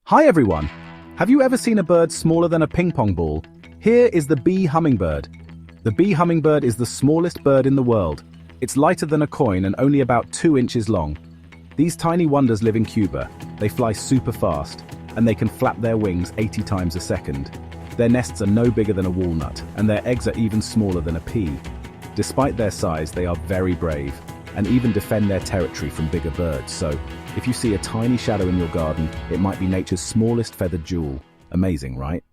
Hi everyone! Have you ever seen a bird smaller than a ping pong ball? Here is the bee hummingbird. The bee hummingbird is the smallest bird in the world. It's lighter than a coin and only about 2 inches long. These tiny wonders live in Cuba. They fly super fast, and they can flap their wings 80 times a second. Their nests are no bigger than a walnut, and their eggs are even smaller than a pea. Despite their size, they are very brave, and even defend their territory from bigger birds. So, if you see a tiny shadow in your garden, it might be nature's smallest feathered jewel. Amazing, right?